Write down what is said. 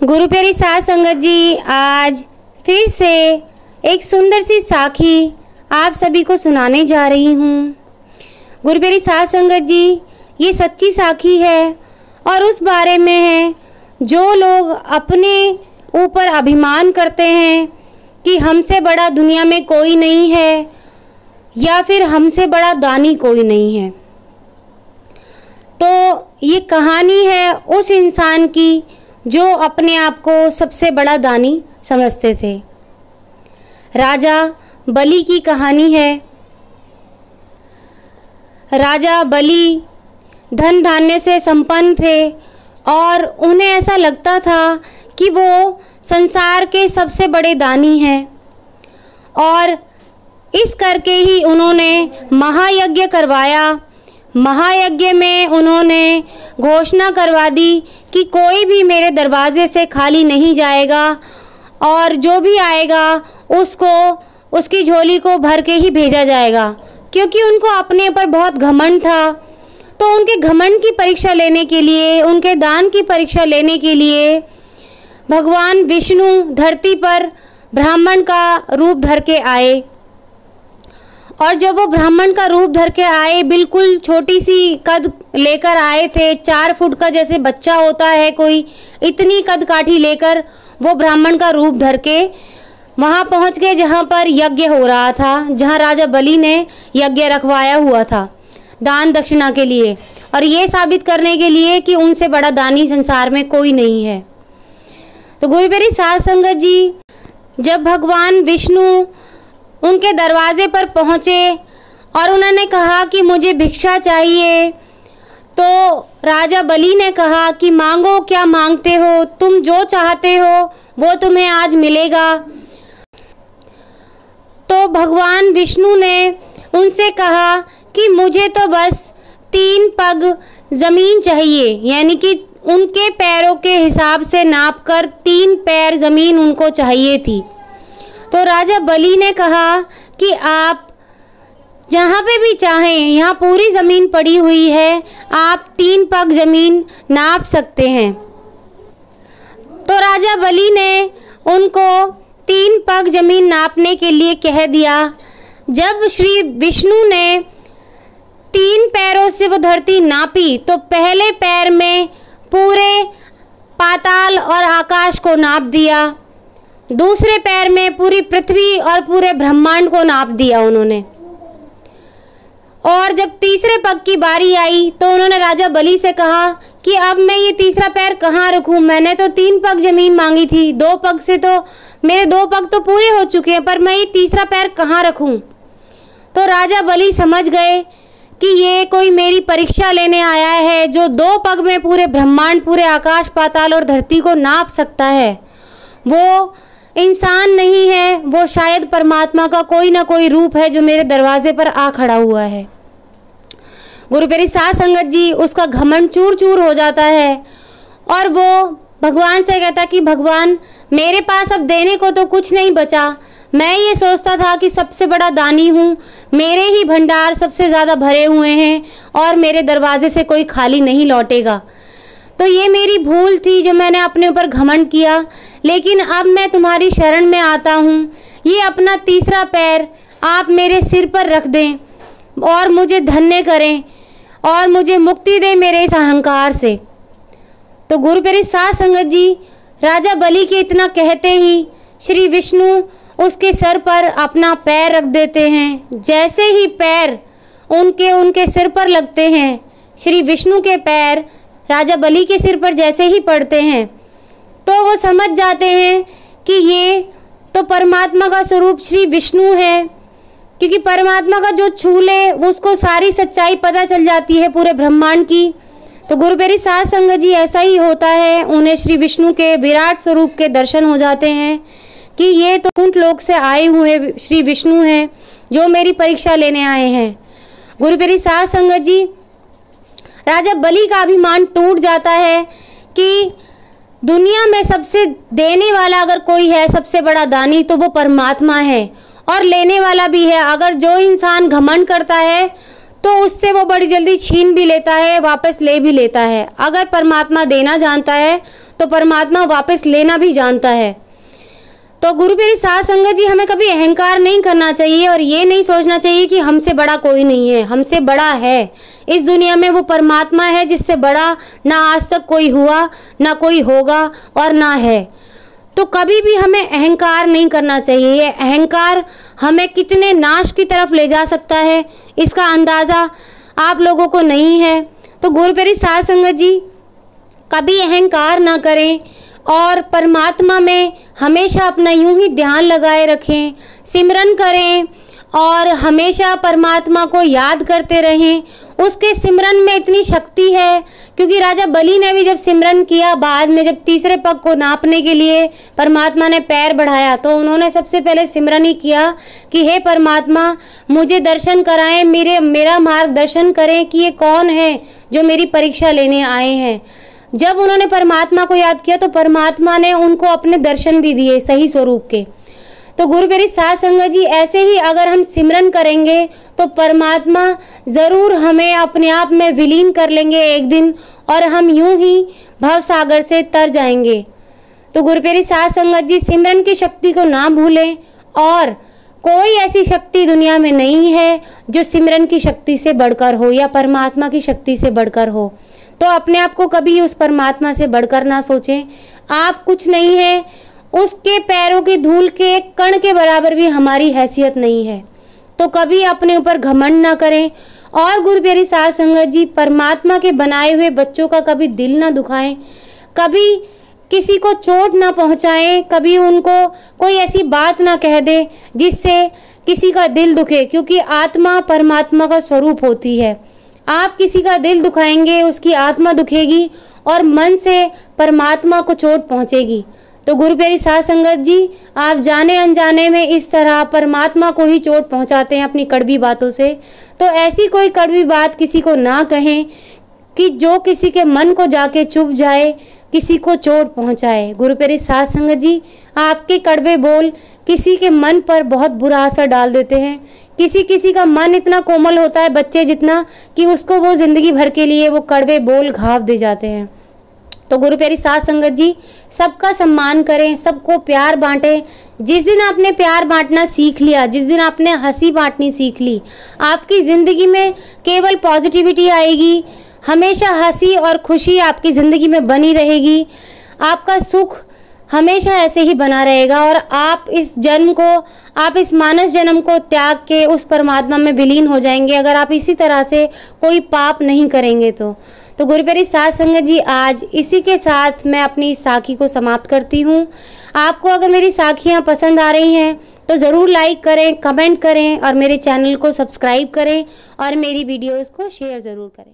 गुरु प्यारी साध संगत जी, आज फिर से एक सुंदर सी साखी आप सभी को सुनाने जा रही हूँ। गुरु प्यारी साध संगत जी, ये सच्ची साखी है और उस बारे में है जो लोग अपने ऊपर अभिमान करते हैं कि हमसे बड़ा दुनिया में कोई नहीं है या फिर हमसे बड़ा दानी कोई नहीं है। तो ये कहानी है उस इंसान की जो अपने आप को सबसे बड़ा दानी समझते थे। राजा बलि की कहानी है। राजा बलि धन धान्य से संपन्न थे और उन्हें ऐसा लगता था कि वो संसार के सबसे बड़े दानी हैं और इस करके ही उन्होंने महायज्ञ करवाया। महायज्ञ में उन्होंने घोषणा करवा दी कि कोई भी मेरे दरवाजे से खाली नहीं जाएगा और जो भी आएगा उसको उसकी झोली को भर के ही भेजा जाएगा, क्योंकि उनको अपने पर बहुत घमंड था। तो उनके घमंड की परीक्षा लेने के लिए, उनके दान की परीक्षा लेने के लिए भगवान विष्णु धरती पर ब्राह्मण का रूप धर के आए। और जब वो ब्राह्मण का रूप धर के आए, बिल्कुल छोटी सी कद लेकर आए थे, 4 फुट का जैसे बच्चा होता है कोई, इतनी कद काठी लेकर वो ब्राह्मण का रूप धर के वहाँ पहुँच गए जहाँ पर यज्ञ हो रहा था, जहाँ राजा बलि ने यज्ञ रखवाया हुआ था दान दक्षिणा के लिए, और ये साबित करने के लिए कि उनसे बड़ा दानी संसार में कोई नहीं है। तो गुरु प्यारी साध संगत जी, जब भगवान विष्णु उनके दरवाजे पर पहुँचे और उन्होंने कहा कि मुझे भिक्षा चाहिए, तो राजा बलि ने कहा कि मांगो, क्या मांगते हो, तुम जो चाहते हो वो तुम्हें आज मिलेगा। तो भगवान विष्णु ने उनसे कहा कि मुझे तो बस 3 पग ज़मीन चाहिए, यानी कि उनके पैरों के हिसाब से नापकर 3 पैर ज़मीन उनको चाहिए थी। तो राजा बलि ने कहा कि आप जहाँ पे भी चाहें, यहाँ पूरी ज़मीन पड़ी हुई है, आप 3 पग ज़मीन नाप सकते हैं। तो राजा बलि ने उनको 3 पग ज़मीन नापने के लिए कह दिया। जब श्री विष्णु ने 3 पैरों से वो धरती नापी तो पहले पैर में पूरे पाताल और आकाश को नाप दिया, दूसरे पैर में पूरी पृथ्वी और पूरे ब्रह्मांड को नाप दिया उन्होंने। और जब तीसरे पग की बारी आई तो उन्होंने राजा बलि से कहा कि अब मैं ये तीसरा पैर कहाँ रखूँ, मैंने तो 3 पग ज़मीन मांगी थी, 2 पग से तो मेरे 2 पग तो पूरे हो चुके हैं, पर मैं ये तीसरा पैर कहाँ रखूँ। तो राजा बलि समझ गए कि ये कोई मेरी परीक्षा लेने आया है जो 2 पग में पूरे ब्रह्मांड, पूरे आकाश पाताल और धरती को नाप सकता है। वो इंसान नहीं है, वो शायद परमात्मा का कोई ना कोई रूप है जो मेरे दरवाजे पर आ खड़ा हुआ है। गुरु प्यारी साध संगत जी, उसका घमंड चूर चूर हो जाता है और वो भगवान से कहता कि भगवान, मेरे पास अब देने को तो कुछ नहीं बचा, मैं ये सोचता था कि सबसे बड़ा दानी हूँ, मेरे ही भंडार सबसे ज़्यादा भरे हुए हैं और मेरे दरवाजे से कोई खाली नहीं लौटेगा। तो ये मेरी भूल थी जो मैंने अपने ऊपर घमंड किया, लेकिन अब मैं तुम्हारी शरण में आता हूँ। ये अपना तीसरा पैर आप मेरे सिर पर रख दें और मुझे धन्य करें और मुझे मुक्ति दें मेरे इस अहंकार से। तो गुरु प्यारी साध संगत जी, राजा बलि के इतना कहते ही श्री विष्णु उसके सर पर अपना पैर रख देते हैं। जैसे ही पैर उनके सिर पर लगते हैं, श्री विष्णु के पैर राजा बलि के सिर पर जैसे ही पड़ते हैं तो वो समझ जाते हैं कि ये तो परमात्मा का स्वरूप श्री विष्णु है, क्योंकि परमात्मा का जो छू ले उसको सारी सच्चाई पता चल जाती है पूरे ब्रह्मांड की। तो गुरु प्यारी साध संगत जी, ऐसा ही होता है, उन्हें श्री विष्णु के विराट स्वरूप के दर्शन हो जाते हैं कि ये तो कुंठ लोक से आए हुए श्री विष्णु हैं जो मेरी परीक्षा लेने आए हैं। गुरु प्यारी साध संगत जी, राजा बलि का अभिमान टूट जाता है कि दुनिया में सबसे देने वाला अगर कोई है, सबसे बड़ा दानी, तो वो परमात्मा है और लेने वाला भी है। अगर जो इंसान घमंड करता है तो उससे वो बड़ी जल्दी छीन भी लेता है, वापस ले भी लेता है। अगर परमात्मा देना जानता है तो परमात्मा वापस लेना भी जानता है। तो गुरु प्यारी साध संगत जी, हमें कभी अहंकार नहीं करना चाहिए और ये नहीं सोचना चाहिए कि हमसे बड़ा कोई नहीं है। हमसे बड़ा है इस दुनिया में वो परमात्मा है, जिससे बड़ा ना आज तक कोई हुआ, ना कोई होगा और ना है। तो कभी भी हमें अहंकार नहीं करना चाहिए। अहंकार हमें कितने नाश की तरफ ले जा सकता है, इसका अंदाज़ा आप लोगों को नहीं है। तो गुरु प्यारी साध संगत जी, कभी अहंकार ना करें और परमात्मा में हमेशा अपना यूं ही ध्यान लगाए रखें, सिमरन करें और हमेशा परमात्मा को याद करते रहें। उसके सिमरन में इतनी शक्ति है, क्योंकि राजा बलि ने भी जब सिमरन किया, बाद में जब तीसरे पग को नापने के लिए परमात्मा ने पैर बढ़ाया, तो उन्होंने सबसे पहले सिमरन ही किया कि हे परमात्मा, मुझे दर्शन कराएं, मेरा मार्गदर्शन करें कि ये कौन है जो मेरी परीक्षा लेने आए हैं। जब उन्होंने परमात्मा को याद किया तो परमात्मा ने उनको अपने दर्शन भी दिए सही स्वरूप के। तो गुरु प्यारी साध संगत जी, ऐसे ही अगर हम सिमरन करेंगे तो परमात्मा ज़रूर हमें अपने आप में विलीन कर लेंगे एक दिन, और हम यूं ही भव सागर से तर जाएंगे। तो गुरु प्यारी साध संगत जी, सिमरन की शक्ति को ना भूलें, और कोई ऐसी शक्ति दुनिया में नहीं है जो सिमरन की शक्ति से बढ़कर हो या परमात्मा की शक्ति से बढ़कर हो। तो अपने आप को कभी उस परमात्मा से बढ़कर ना सोचें। आप कुछ नहीं है, उसके पैरों की धूल के एक कण के बराबर भी हमारी हैसियत नहीं है। तो कभी अपने ऊपर घमंड ना करें। और गुरु प्यारी साध संगत जी, परमात्मा के बनाए हुए बच्चों का कभी दिल ना दुखाएं, कभी किसी को चोट ना पहुंचाएं, कभी उनको कोई ऐसी बात ना कह दे जिससे किसी का दिल दुखे, क्योंकि आत्मा परमात्मा का स्वरूप होती है। आप किसी का दिल दुखाएंगे, उसकी आत्मा दुखेगी और मन से परमात्मा को चोट पहुंचेगी। तो गुरु प्यारी साध संगत जी, आप जाने अनजाने में इस तरह परमात्मा को ही चोट पहुंचाते हैं अपनी कड़वी बातों से। तो ऐसी कोई कड़वी बात किसी को ना कहें कि जो किसी के मन को जाके चुभ जाए, किसी को चोट पहुंचाए। गुरु प्यारी साध संगत जी, आपके कड़वे बोल किसी के मन पर बहुत बुरा असर डाल देते हैं। किसी का मन इतना कोमल होता है, बच्चे जितना, कि उसको वो ज़िंदगी भर के लिए वो कड़वे बोल घाव दे जाते हैं। तो गुरु प्यारी साध संगत जी, सबका सम्मान करें, सबको प्यार बांटें। जिस दिन आपने प्यार बांटना सीख लिया, जिस दिन आपने हंसी बांटनी सीख ली, आपकी ज़िंदगी में केवल पॉजिटिविटी आएगी। हमेशा हंसी और खुशी आपकी ज़िंदगी में बनी रहेगी। आपका सुख हमेशा ऐसे ही बना रहेगा और आप इस मानस जन्म को त्याग के उस परमात्मा में विलीन हो जाएंगे, अगर आप इसी तरह से कोई पाप नहीं करेंगे तो गुरु प्यारी साध संगत जी, आज इसी के साथ मैं अपनी साखी को समाप्त करती हूँ। आपको अगर मेरी साखियाँ पसंद आ रही हैं तो ज़रूर लाइक करें, कमेंट करें और मेरे चैनल को सब्सक्राइब करें और मेरी वीडियोज़ को शेयर ज़रूर करें।